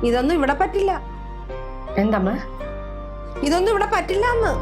ഇതൊന്നും ഇവിടെ പറ്റില്ല. എന്തമ്മ? ഇതൊന്നും ഇവിടെ പറ്റില്ല എന്ന്.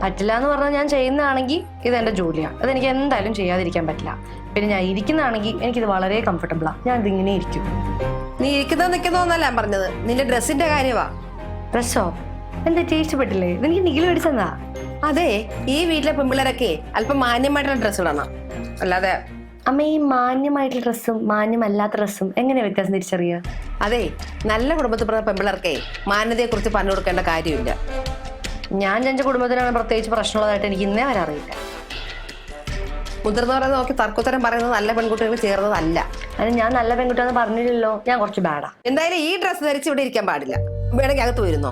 പറ്റില്ല എന്ന് പറഞ്ഞാൽ ഞാൻ ചെയ്യുന്നതാണെങ്കിൽ ഇത് എന്റെ ജോലിയാണ്, അതെനിക്ക് എന്തായാലും ചെയ്യാതിരിക്കാൻ പറ്റില്ല. പിന്നെ ഞാൻ ഇരിക്കുന്നതാണെങ്കിൽ എനിക്കിത് വളരെ കംഫർട്ടബിളാ, ഞാൻ ഇതിങ്ങനെ ഇരിക്കും. നീ ഇരിക്കുന്നത് നിൽക്കുന്നോന്നല്ല ഞാൻ പറഞ്ഞത്, നിന്റെ ഡ്രസ്സിന്റെ കാര്യമാ. ഡ്രസ്സോ? എന്താ ഇഷ്ടപ്പെട്ടില്ലേ? ഇതെനിക്ക് നിഖിൽ മേടിച്ചെന്നാ. അതെ, ഈ വീട്ടിലെ പെൺപിള്ളേരൊക്കെ അല്പം മാന്യമായിട്ടുള്ള ഡ്രസ്സ് ഇടണം, അല്ലാതെ. അമ്മ, ഈ മാന്യമായിട്ടുള്ള ഡ്രസ്സും മാന്യമല്ലാത്ത ഡ്രസ്സും എങ്ങനെ വ്യത്യാസം തിരിച്ചറിയുക? അതെ, നല്ല കുടുംബത്തിൽ പറഞ്ഞ പെൺപിള്ളേർക്കേ മാന്യതയെ കുറിച്ച് പറഞ്ഞു കൊടുക്കേണ്ട കാര്യമില്ല. ഞാൻ എന്റെ കുടുംബത്തിനാണ് പ്രത്യേകിച്ച് പ്രശ്നമുള്ളതായിട്ട് എനിക്ക് ഇന്നേ വരെ അറിയില്ല. മുതിർന്നവരെ നോക്കി തർക്കുത്തരം പറയുന്നത് നല്ല പെൺകുട്ടികൾ ചേർന്നതല്ല. അത് ഞാൻ നല്ല പെൺകുട്ടിയാന്ന് പറഞ്ഞില്ലല്ലോ, ഞാൻ കുറച്ച് ബാഡാ. എന്തായാലും ഈ ഡ്രസ്സ് ധരിച്ച് ഇവിടെ ഇരിക്കാൻ പാടില്ല. വേണമെങ്കിൽ അകത്ത് വരുന്നോ?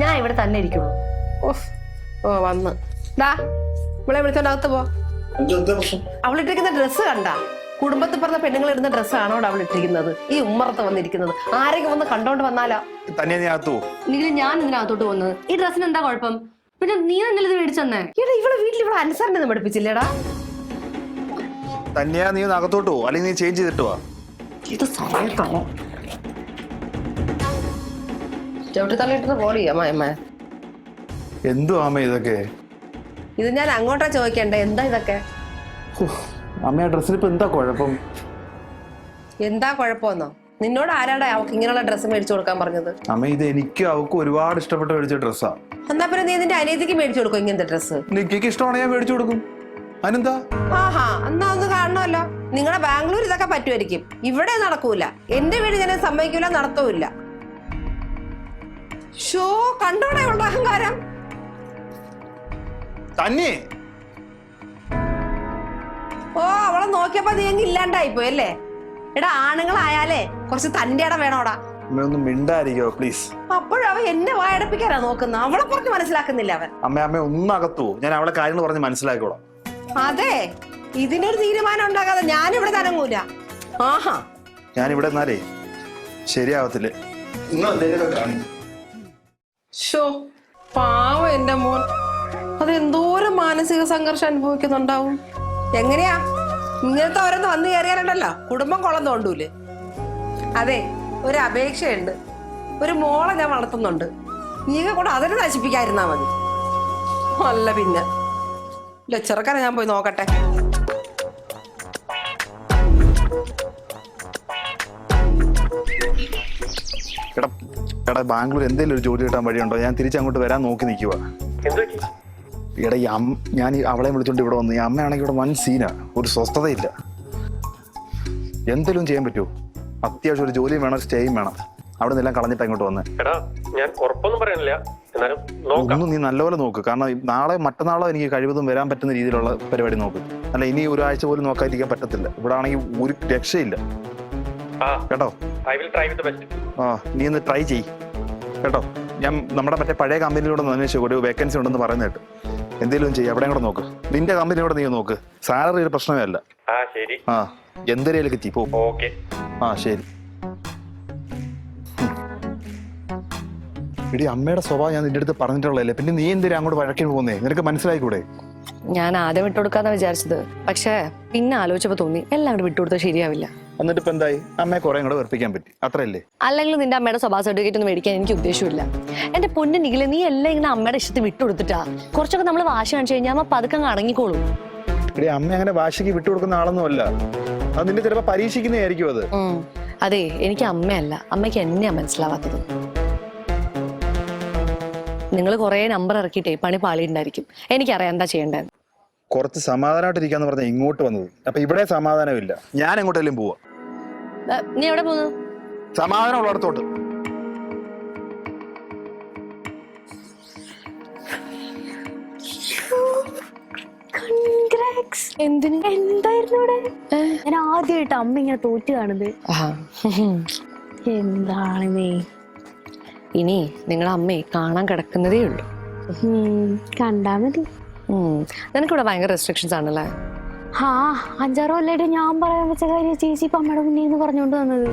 ഞാൻ ഇവിടെ തന്നെ ഇരിക്കുള്ളൂ. ഓ വന്ന് ഇവിടെ വിളിച്ചോണ്ട് അകത്ത് പോ. അവളിട്ടിരിക്കുന്ന ഡ്രസ്സ് കണ്ട കുടുംബത്തിൽ പറഞ്ഞ പെണ്ണുങ്ങൾ ഇടുന്ന ഡ്രസ്സാണോ അവൾ ഇട്ടിരിക്കുന്നത്? ഈ ഉമ്മറത്ത് വന്നിരിക്കുന്നത് ആരെങ്കിലും വന്ന് കണ്ടോണ്ട് വന്നാലാ? നിഖിൽ, ഞാൻ ഇതിനകത്തോട്ട് പോകുന്നത് ഈ ഡ്രസ്സിന് എന്താ കുഴപ്പം? പിന്നെ നീ തന്നെ ഇത് മേടിച്ചെന്നേ. ഇവിടെ വീട്ടിൽ ഇവിടെ അനുസരണ പഠിപ്പിച്ചില്ലേടാ? തന്നെയാ നീ അകത്തോട്ടോ, അല്ലെങ്കിൽ നീ ചേഞ്ച് ചെയ്തിട്ട് വാ. ഇത് സമയത്താണോ ചവിട്ടി തള്ളിട്ട് പോടി അമ്മ? എന്തു ആമ ഇതൊക്കെ? ഇത് ഞാൻ അങ്ങോട്ടാ ചോദിക്കണ്ടേ, എന്താ ഇതൊക്കെ? അമ്മ, ആ ഡ്രസ്സിന് ഇപ്പൊ എന്താ കുഴപ്പം? എന്താ കുഴപ്പമെന്നോ? നിന്നോട് ആരാടാ അവൾക്ക് ഇങ്ങനെയുള്ള ഡ്രസ്സ് മേടിച്ചു കൊടുക്കാൻ പറഞ്ഞത്? അമ്മ, ഇത് എനിക്ക് അവൾക്ക് ഒരുപാട് ഇഷ്ടപ്പെട്ട് മേടിച്ച ഡ്രസ്സാ. എന്നാ പിന്നെ നീ നിന്റെ അനിയത്തിക്ക് മേടിച്ചു കൊടുക്കും ഇങ്ങനത്തെ ഡ്രസ്സ്? നിക്ക് ഇഷ്ടമാണെങ്കിൽ ഞാൻ മേടിച്ചു കൊടുക്കും, അതിനെന്താ? ആഹാ, എന്നാ ഒന്ന് കാണണമല്ലോ. നിങ്ങളുടെ ബാംഗ്ലൂർ ഇതൊക്കെ പറ്റുമായിരിക്കും, ഇവിടെ നടക്കൂല. എന്റെ വീട് ഞാൻ സമ്മതിക്കൂല, നടത്തൂല്ല. ഷോ കണ്ടോടെ ഉള്ള അഹങ്കാരം തന്നെ. ഓ, അവളെ നോക്കിയപ്പോ നീ അങ്ങ് ഇല്ലാണ്ടായിപ്പോയി അല്ലേ? എടാ, ആണുങ്ങളായാലേ കുറച്ച് തന്റെ ഇടം വേണോടാ. ഒന്ന് മിണ്ടായിരിക്കോ പ്ലീസ്? അപ്പോഴും അവൻ എന്നെ വായടപ്പിക്കാനാ നോക്കുന്നത്, അവളെ പറഞ്ഞ് മനസ്സിലാക്കുന്നില്ല അവൻ. അമ്മ ഒന്നകത്തോ, ഞാൻ അവളെ കാര്യങ്ങൾ പറഞ്ഞ് മനസ്സിലാക്കിക്കോളാം. അതെ, ഇതിനൊരു തീരുമാനം ഉണ്ടാകാതെ ഞാനിവിടെ തരങ്ങൂല. ആഹാ, ഞാനിവിടെ എന്നാലേ ശരിയാവത്തില്ലേ. ഷോ പാവം എന്റെ മോൻ, അതെന്തോരം മാനസിക സംഘർഷം അനുഭവിക്കുന്നുണ്ടാവും. എങ്ങനെയാ ഇങ്ങനത്തെ ഓരോന്ന് വന്നു കയറിയാലുണ്ടല്ലോ കുടുംബം കൊള്ളം തോണ്ടൂലേ? അതെ, ഒരു അപേക്ഷയുണ്ട്. ഒരു മോളെ ഞാൻ വളർത്തുന്നുണ്ട്, നീക കൂടെ അതിനെ നശിപ്പിക്കാതിരുന്നാ മതി. അല്ല പിന്നെ ചെറുക്കനെ ഞാൻ പോയി നോക്കട്ടെ. എടാ, ബാംഗ്ലൂർ എന്തെങ്കിലും ഒരു ജോലി കിട്ടാൻ വഴിയുണ്ടോ? ഞാൻ തിരിച്ചങ്ങോട്ട് വരാൻ നോക്കി നിൽക്കുക. എടാ, ഞാൻ അവളെ വിളിച്ചോണ്ട് ഇവിടെ വന്നു. ഈ അമ്മയാണെങ്കിൽ ഇവിടെ വൻ സീനാ, ഒരു സ്വസ്ഥതയില്ല. എന്തെങ്കിലും ചെയ്യാൻ പറ്റുമോ? അത്യാവശ്യം ഒരു ജോലിയും വേണം, സ്റ്റേയും വേണം. അവിടെ നിന്നെല്ലാം കളഞ്ഞിട്ട് അങ്ങോട്ട് വന്നേ. ഒന്നും നീ നല്ലപോലെ നോക്ക്, കാരണം നാളെ മറ്റന്നാളോ എനിക്ക് കഴിവതും വരാൻ പറ്റുന്ന രീതിയിലുള്ള പരിപാടി നോക്ക്. അല്ല, ഇനി ഒരാഴ്ച പോലും നോക്കാതിരിക്കാൻ പറ്റത്തില്ല. ഇവിടെ ആണെങ്കിൽ ഒരു രക്ഷയില്ല കേട്ടോ. നീ ഒന്ന് ട്രൈ ചെയ് കേട്ടോ. ഞാൻ നമ്മുടെ മറ്റേ പഴയ കമ്പനിയിലൂടെ അന്വേഷിച്ചു, ഒരു വേക്കൻസി ഉണ്ടെന്ന് പറയുന്ന കേട്ടു. എന്തെങ്കിലും ചെയ്യും, അവിടെ കൂടെ നോക്ക്. നിന്റെ കമ്പനിയോടെ നീ നോക്ക്, സാലറി ഒരു പ്രശ്നമേ അല്ല. എന്തെങ്കിലും എത്തി പോ. ശരി. എടി, അമ്മയുടെ സ്വഭാവം ഞാൻ നിന്റെ അടുത്ത് പറഞ്ഞിട്ടുള്ളതല്ലേ, പിന്നെ നീ എന്തിനാ അങ്ങോട്ട് വഴക്കിന് പോകുന്നേ? നിനക്ക് മനസ്സിലായിക്കൂടെ? ഞാൻ ആദ്യം വിട്ടുകൊടുക്കാന്നാ വിചാരിച്ചത്, പക്ഷെ പിന്നെ ആലോചിച്ചപ്പോ തോന്നി എല്ലാം കൂടെ വിട്ടുകൊടുത്താൽ ശരിയാവില്ല. എന്നിട്ട് ഇപ്പൊ എന്തായി? അമ്മയെ കുറെ കൂടെ വെറുപ്പിക്കാൻ പറ്റി, അത്രയല്ലേ? അല്ലെങ്കിൽ നിന്റെ അമ്മയുടെ സ്വഭാവ സർട്ടിഫിക്കറ്റ് ഒന്നും മേടിക്കാൻ എനിക്ക് ഉദ്ദേശമില്ല. എന്റെ പൊന്നു നിഖിലെ, നീ എല്ലാം ഇങ്ങനെ അമ്മയുടെ ഇഷ്ടത്തിൽ വിട്ടുകൊടുത്തിട്ടാ. കുറച്ചൊക്കെ നമ്മൾ വാശി കാണിച്ചു കഴിഞ്ഞാൽ അമ്മ പതുക്കെ അടങ്ങിക്കോളും. എടി, അമ്മ അങ്ങനെ വാശിക്ക് വിട്ടുകൊടുക്കുന്ന ആളൊന്നും അല്ല. അത് നിന്റെ ചിലപ്പോ പരീക്ഷിക്കുന്നതായിരിക്കും അത്. അതെ, എനിക്ക് അമ്മയല്ല, അമ്മയ്ക്ക് എന്നെയാ മനസ്സിലാവാത്തത്. നിങ്ങൾ കുറെ നമ്പർ ഇറക്കിയിട്ടേ പണി പാളിയിട്ടുണ്ടായിരിക്കും. എനിക്കറിയാം എന്താ ചെയ്യേണ്ടത്. കുറച്ച് സമാധാനമായിട്ടിരിക്കാന്ന് പറഞ്ഞാൽ ഇങ്ങോട്ട് വന്നത്, അപ്പൊ ഇവിടെ സമാധാനമില്ല. ഞാൻ എങ്ങോട്ടെങ്കിലും പോവാ. നീ എവിടെ പോകുന്നു? സമാധാനം ഉള്ളിടത്തോട്ട്. എന്തായിരുന്നു ഇവിടെ? ഞാൻ ആദ്യമായിട്ട് അമ്മ ഇങ്ങനെ തോറ്റു കാണുന്നത്. എന്താണ് നീ? ഇനി നിങ്ങളെ അമ്മയെ കാണാൻ കിടക്കുന്നതേ ഉള്ളൂ. കണ്ടാ മതി. നിനക്കിവിടെ ഭയങ്കര റെസ്ട്രിക്ഷൻസ് ആണല്ലേ? ആ 5-6 കൊല്ലമായിട്ട് ഞാൻ പറയാൻ വെച്ച കാര്യം ചേച്ചി ഇപ്പൊ അമ്മയുടെ മുന്നേ എന്ന് പറഞ്ഞുകൊണ്ട് വന്നത്.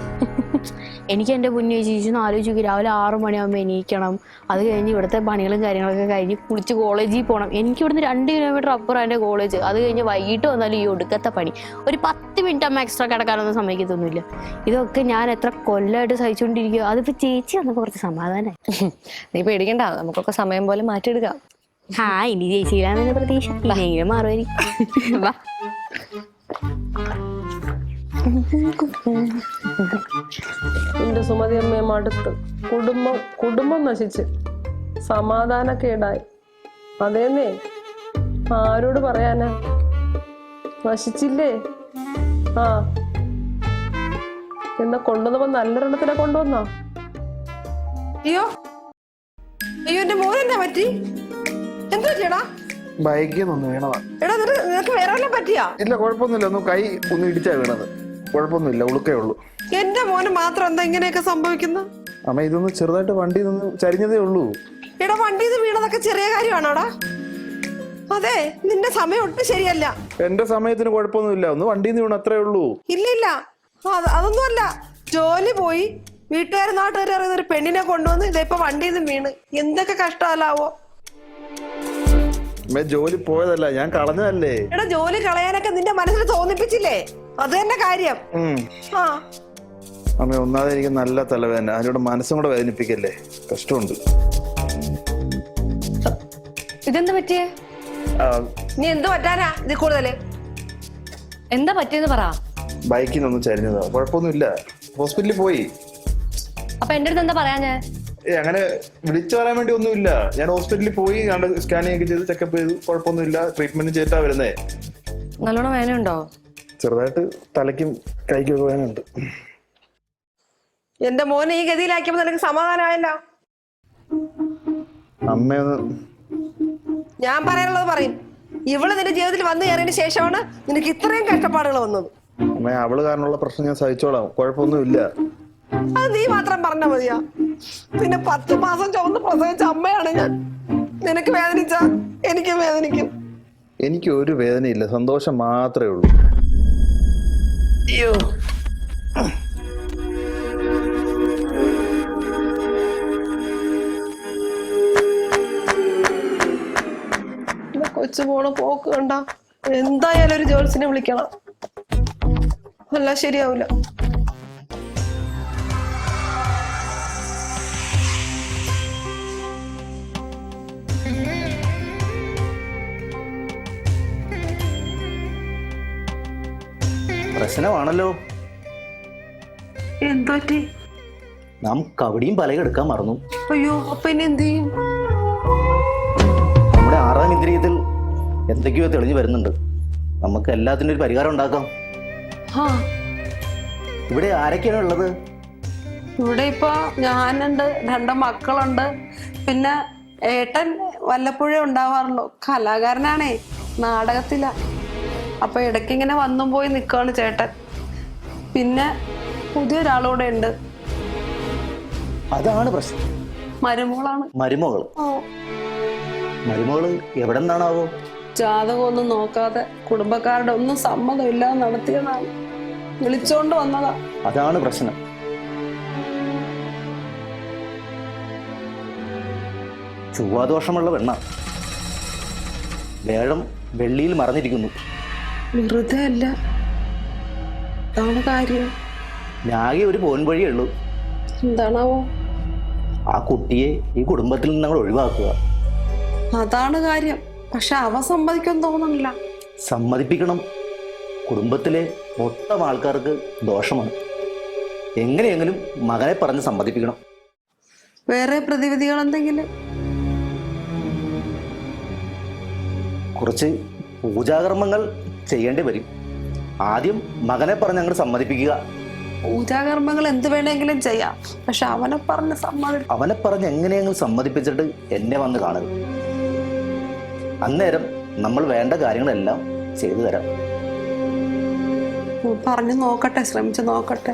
എനിക്ക് എൻ്റെ മുന്നേ ചേച്ചി ഒന്ന് ആലോചിക്കും, രാവിലെ 6 മണിയാകുമ്പോൾ എണീക്കണം, അത് കഴിഞ്ഞ് ഇവിടുത്തെ പണികളും കാര്യങ്ങളൊക്കെ കഴിഞ്ഞ് കുളിച്ച് കോളേജിൽ പോകണം. എനിക്ക് ഇവിടുന്ന് 2 കിലോമീറ്റർ അപ്പുറം എൻ്റെ കോളേജ്. അത് കഴിഞ്ഞ് വൈകിട്ട് വന്നാലും ഈ ഒടുക്കത്തെ പണി. ഒരു 10 മിനിറ്റ് അമ്മ എക്സ്ട്രാ കിടക്കാനൊന്നും സമ്മതിക്കത്തൊന്നുമില്ല. ഇതൊക്കെ ഞാൻ എത്ര കൊല്ലമായിട്ട് സഹിച്ചുകൊണ്ടിരിക്കുക. അതിപ്പോ ചേച്ചി വന്നപ്പോൾ കുറച്ച് സമാധാനമായി. നീ പേടിക്കണ്ട, നമുക്കൊക്കെ സമയം പോലെ മാറ്റിയെടുക്കാം. ആ ഇനി ചേച്ചിയിലാണെന്ന് പ്രതീക്ഷ ഇനിയെങ്കിലും മാറുമായിരിക്കും. വാ. എന്റെ സുമതി അമ്മയെ മടുത്ത് കുടുംബം നശിച്ച് സമാധാനക്കേടായി. അതേന്നേ, ആരോട് പറയാനാ? നശിച്ചില്ലേ? ആ എന്നാ കൊണ്ടുവന്നപ്പോ നല്ലൊരെണ്ണത്തിനെ കൊണ്ടുവന്നോ? അയ്യോ അയ്യോ, എന്റെ മോനെന്നാ പറ്റി? എന്താ ചേടാ? ബൈക്കിൽ നിന്ന് വീണതാ. എടാ നിനക്ക് വേറെ വല്ലതും പറ്റിയാ? ഇല്ല, കുഴപ്പമൊന്നുമില്ല. ഒന്ന് കൈ ഒന്ന് ഇടിച്ചാ വീണത്. കുഴപ്പമൊന്നുമില്ല, ഉളുക്കേ ഉള്ളൂ. എന്റെ മോന് മാത്രം എന്താ ഇങ്ങനെയൊക്കെ സംഭവിക്കുന്നു? അമ്മ, ഇതൊന്ന് ചെറുതായിട്ട് വണ്ടി നിന്ന് ചരിഞ്ഞതേ ഉള്ളൂ. എടാ, വണ്ടിയിൽ നിന്ന് വീണതൊക്കെ ചെറിയ കാര്യമാണോടാ? അതെ, നിന്റെ സമയം ഒട്ടും ശരിയല്ല. എന്റെ സമയത്തിന് കുഴപ്പമൊന്നുമില്ല, ഒന്ന് വണ്ടിയിൽ നിന്ന് വീണ അത്രേ ഉള്ളൂ. ഇല്ല അതൊന്നുമല്ല. ജോലി പോയി വീട്ടുകാർ നാട്ടുകാർ അറിയുന്ന ഒരു പെണ്ണിനെ കൊണ്ടുവന്ന് ഇതിപ്പോ വണ്ടിയിൽ നിന്ന് വീണ്. എന്തൊക്കെ കഷ്ടമല്ലാവോ? ജോലി പോയതല്ല, ഞാൻ കളഞ്ഞതല്ലേ. എടാ, ജോലി കളയാനൊക്കെ നിന്റെ മനസ്സിൽ തോന്നിപ്പിച്ചില്ലേ? അത് തന്നെ കാര്യം. ആ അമ്മ, ഒന്നാതെ എനിക്ക് നല്ല തലവേദന, അതിനോട് മനസ്സും കൂടെ വേദനിപ്പിക്കല്ലേ. കഷ്ടമുണ്ട്. ഇതെന്താ പറ്റിയേ? നീ എന്ത് പറ്റാനാ ഇത് കൂടുതല്? എന്താ പറ്റിയെന്ന് പറ. ബൈക്കിൽ നിന്ന് ചരിഞ്ഞതാ, കുഴപ്പമൊന്നുമില്ല. ഹോസ്പിറ്റലിൽ പോയി. അപ്പൊ എന്റെ അടുത്ത് എന്താ പറയാ? ഞാൻ അങ്ങനെ വിളിച്ചു പറയാൻ വേണ്ടി ഒന്നുമില്ല. ഞാൻ ഹോസ്പിറ്റലിൽ പോയി, സ്കാനിങ് ഒക്കെ ചെയ്ത് ചെക്കപ്പ് ചെയ്തു. കുഴപ്പമൊന്നുമില്ല. ട്രീറ്റ്മെന്റ് ചെയ്തിട്ടാ വരുന്നേ. നല്ലോണം വേദനയുണ്ടോ? ചെറുതായിട്ട് തലയ്ക്കും കൈക്കും ഒക്കെ വേദനയുണ്ട്. എന്റെ മോനെ ഈ ഗതിയിലാക്കിയപ്പോ നിനക്ക് സമാധാനമായല്ലോ. അമ്മയൊന്ന് ഞാൻ പറയാനുള്ളത് പറയും. ഇവള് നിന്റെ ജീവിതത്തിൽ വന്നു കയറിയതിന് ശേഷമാണ് നിനക്ക് ഇത്രയും കഷ്ടപ്പാടുകൾ വന്നത്. അമ്മ, അവള് കാരണമുള്ള പ്രശ്നം ഞാൻ സഹിച്ചോളാം, കുഴപ്പമൊന്നുമില്ല. അത് നീ മാത്രം പറഞ്ഞാ മതിയാ? പിന്നെ 10 മാസം ചുവന്ന് പ്രസവിച്ച അമ്മയാണ് ഞാൻ. നിനക്ക് വേദനിച്ച എനിക്ക് വേദനിക്കും. എനിക്ക് ഒരു വേദനയില്ല, സന്തോഷം മാത്രമേ ഉള്ളൂ. അയ്യോ, കൊച്ചു പോണ പോക്ക് കണ്ട എന്തായാലും ഒരു ജോത്സ്യനെ വിളിക്കണം, അല്ല ശരിയാവില്ല. പ്രശ്നമാണല്ലോ. എന്തോറ്റി? നാം കവടിയും പലയും എടുക്കാൻ മറന്നു. അയ്യോ, അപ്പൊ ഇനി എന്ത് ചെയ്യും? നമ്മുടെ 6ാം ഇന്ദ്രിയത്തിൽ എന്തൊക്കെയോ തെളിഞ്ഞു വരുന്നുണ്ട്. നമുക്ക് എല്ലാത്തിനും ഒരു പരിഹാരം ഉണ്ടാക്കാം. ഇവിടെ ആരൊക്കെയാണ് ഉള്ളത്? ഇവിടെ ഇപ്പൊ ഞാനുണ്ട്, 2 മക്കളുണ്ട്, പിന്നെ ഏട്ടൻ വല്ലപ്പോഴേ ഉണ്ടാവാറുള്ളൂ. കലാകാരനാണേ, നാടകത്തില. അപ്പൊ ഇടയ്ക്കിങ്ങനെ വന്നും പോയി നിൽക്കുകയാണ് ചേട്ടൻ. പിന്നെ പുതിയൊരാളൂടെ ഉണ്ട്. അതാണ് പ്രശ്നം. മരുമോളാണ്. മരുമകൾ? മരുമകള് എവിടെ നിന്നാണാവോ? ജാതകം ഒന്നും നോക്കാതെ കുടുംബക്കാരുടെ ഒന്നും സമ്മതം ഇല്ലാതെ നടത്തിയതാണ്. വിളിച്ചോണ്ട് വന്നതാ. അതാണ് പ്രശ്നം. ചൊവ്വാദോഷമുള്ള പെണ്ണ. വേഴം വെള്ളിയിൽ മറഞ്ഞിരിക്കുന്നു. വെറുതെ അല്ല, അതാണ് കാര്യം. ഞാകെ ഒരു പോൻവഴിയേ ഉള്ളൂ. എന്താണാവോ? ആ കുട്ടിയെ ഈ കുടുംബത്തിൽ നിന്ന് ഞങ്ങൾ ഒഴിവാക്കുക. അതാണ് കാര്യം. പക്ഷെ അവ സമ്മതിക്കാൻ തോന്നുന്നില്ല. സമ്മതിപ്പിക്കണം. കുടുംബത്തിലെ മൊത്തം ആൾക്കാർക്ക് ദോഷമാണ്. എങ്ങനെയെങ്കിലും മകനെ പറഞ്ഞ് സമ്മതിപ്പിക്കണം. വേറെ പ്രതിവിധികൾ എന്തെങ്കിലും? കുറച്ച് പൂജാകർമ്മങ്ങൾ ചെയ്യേണ്ടി വരും. ആദ്യം മകനെ പറഞ്ഞ് അങ്ങോട്ട് സമ്മതിപ്പിക്കുക. പൂജാകർമ്മങ്ങൾ എന്ത് വേണമെങ്കിലും ചെയ്യാം, പക്ഷെ അവനെ പറഞ്ഞ് അവനെ പറഞ്ഞ് എങ്ങനെയെങ്കിലും സമ്മതിപ്പിച്ചിട്ട് എന്നെ വന്ന് കാണരുത്. അന്നേരം നമ്മൾ വേണ്ട കാര്യങ്ങളെല്ലാം ചെയ്തു തരാം. പറഞ്ഞു നോക്കട്ടെ, ശ്രമിച്ചു നോക്കട്ടെ.